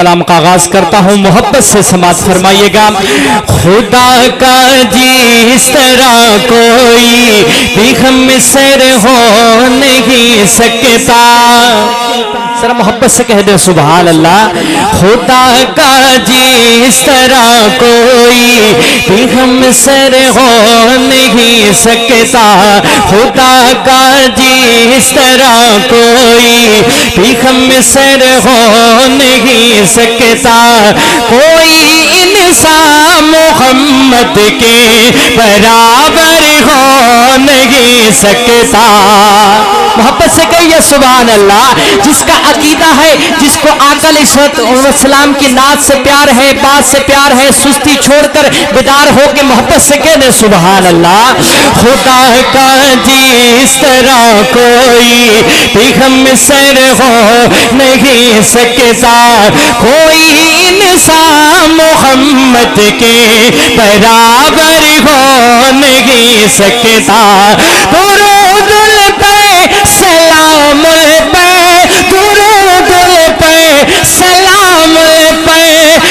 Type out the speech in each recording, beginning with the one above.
کلام کا آغاز کرتا ہوں، محبت سے سماعت فرمائیے گا۔ خدا کا جس طرح کوئی بھی ہم سر ہو نہیں سکتا، ذرا محبت سے کہہ دے سبحان اللہ۔ خدا کا جس طرح کوئی بھی ہم سر ہو نہیں سکتا، خدا کا جس طرح کوئی بھی ہم سر ہو نہیں سکتا، کوئی انسان محمد کے برابر ہو نہیں سکتا۔ محبت سے کہیے سبحان اللہ۔ جس کا عقیدہ ہے، جس کو آقا علیہ السلام کی نعت سے پیار ہے، بات سے پیار ہے، سستی چھوڑ کر بیدار ہو کے محبت سے کہنے سبحان اللہ۔ خدا کا جس طرح کوئی بھی ہم سر ہو نہیں سکتا، کوئی انسان محمد کے برابر ہو نہیں سکتا۔ درود پہ سلام پہ، درود پہ سلام پہ،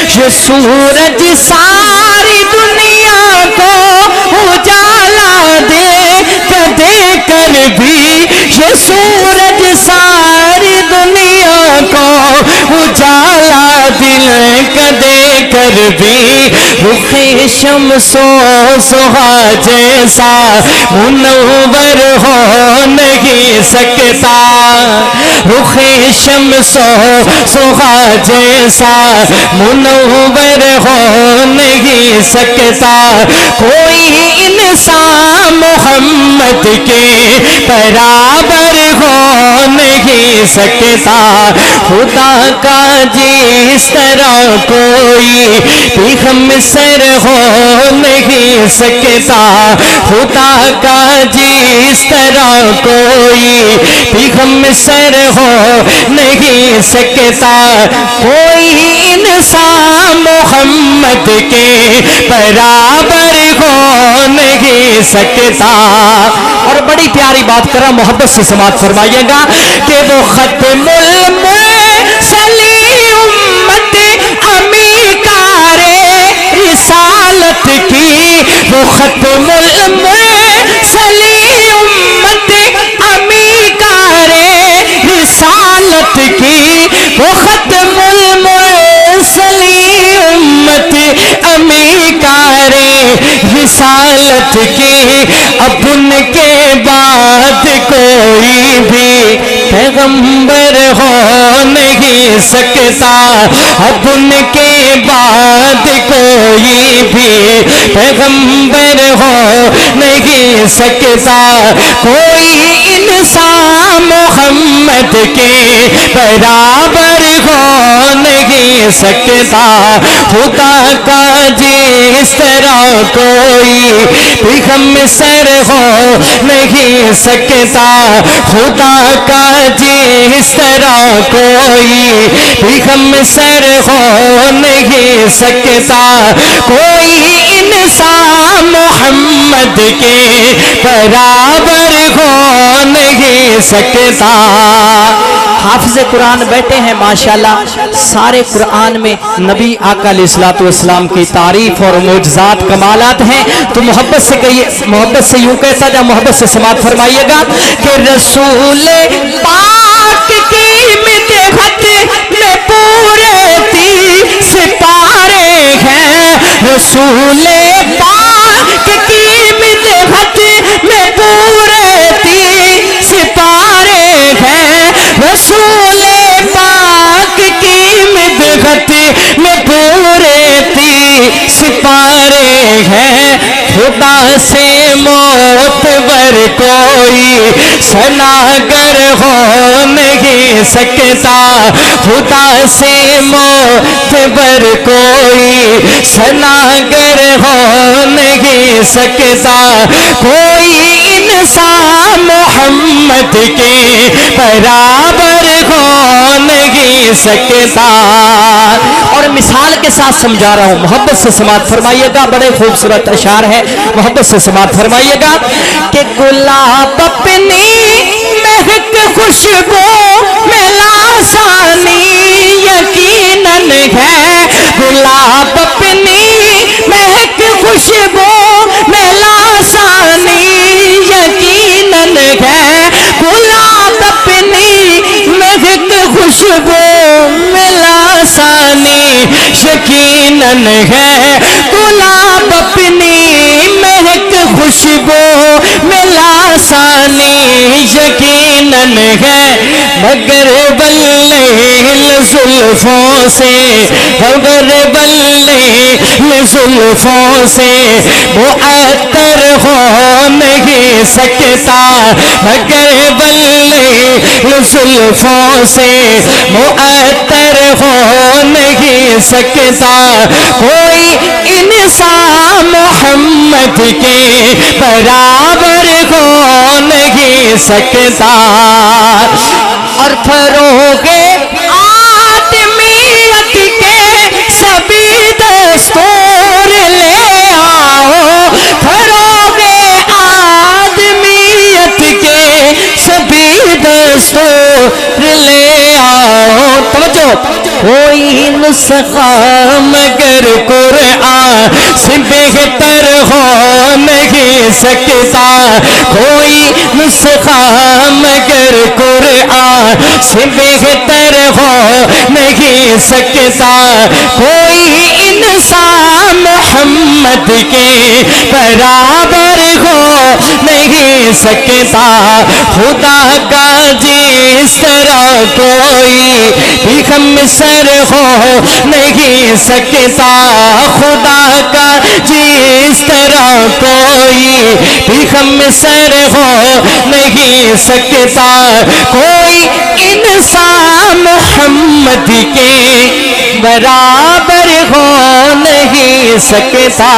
یہ سورج ساری دنیا کو اجالا دے کر بھی، یہ سورج ساری دنیا کو اجالا دل کا دے کر بھی، رخ شمس و سہا جیسا منور ہو نہیں سکتا، رخ شمس و سہا جیسا منور ہو نہیں سکتا، کوئی انسان محمد کے برابر ہو نہیں سکتا۔ خدا کا جس طرح کوئی بھی ہم سر ہو نہیں سکتا، خدا کا جس طرح کوئی بھی ہم سر ہو نہیں سکتا، کوئی انسان محمد کے برابر ہو نہیں سکتا۔ اور بڑی پیاری بات کر رہا، محبت سے سماعت فرمائیے گا کہ وہ ختم المرسلین امت امیکار رسالت کی، وہ ختم المرسلین امت امیکار رسالت کی، وہ ختم المرسلین امت امیکار رسالت کی، اب ان کے بعد کوئی بھی پیغمبر ہو نہیں سکتا، اب ان کے بعد کوئی بھی پیغمبر ہو نہیں سکتا، کوئی انسان محمد کے برابر ہو نہیں سکتا۔ خدا کا جس طرح کوئی بھی ہم سر ہو نہیں سکتا، خدا کا جس طرح کوئی بھی ہم سر ہو نہیں سکتا، کوئی انسان محمد کے برابر ہو نہیں سکتا۔ حافظ قرآن بیٹھے ہیں ماشاءاللہ، سارے قرآن میں نبی آقا علیہ السلام کی تعریف اور معجزات کمالات ہیں، تو محبت سے کہیے، محبت سے یوں کہتا جا، محبت سے سماعت فرمائیے گا کہ رسول پاک کی مدحت میں پورے 30 سپارے ہیں، رسول پاک کی مدحت میں پورے 30 سپارے ہیں، رسول پاک کی مدحت میں پورے 30 سپارے ہیں۔ خدا سے معتبر کوئی سناگر ہو نہیں سکتا، خدا سے معتبر کوئی سناگر ہو نہیں سکتا، کوئی انسان محمد کے برابر ہو نہیں سکتا۔ اور مثال کے ساتھ سمجھا رہا ہوں، محبت سے سماعت فرمائیے گا، بڑے خوبصورت اشعار ہے، محبت سے سماعت فرمائیے گا کہ گلاب اپنی مہک خوشبو میں لاسانی یقیناً ہے، گلاب اپنی مہک خوشبو میں لاسانی یقیناً ہے، گلاب اپنی مہک خوشبو میں لاسانی یقیناً ہے، گلاب اپنی مہک خوشبو میں لاسانی یقیناً ہے، مگر باللیل زلفوں سے، مگر باللیل زلفوں سے معطر ہو نہیں سکتا، مگر باللیل زلفوں سے معطر ہو نہیں سکتا، کوئی انسان محمد کے برابر ہو نہیں سکتا، اور فروغ آدمیت کے سبھی دستور لے آؤ، فروغ آدمیت کے سبھی دستور لے آؤ، توجہ، کوئی نسخہ مگر قرآن سے بہتر ہو نہیں سکتا، کوئی نسخہ مگر قرآن سے بہتر ہو نہیں سکتا، کوئی انسان محمد کے برابر ہو نہیں سکتا، خدا کا جس طرح کوئی بھی ہمسر ہو نہیں سکتا، خدا کا جس طرح کوئی بھی ہمسر ہو نہیں سکتا، کوئی انسان محمد کے برابر ہو نہیں سکتا۔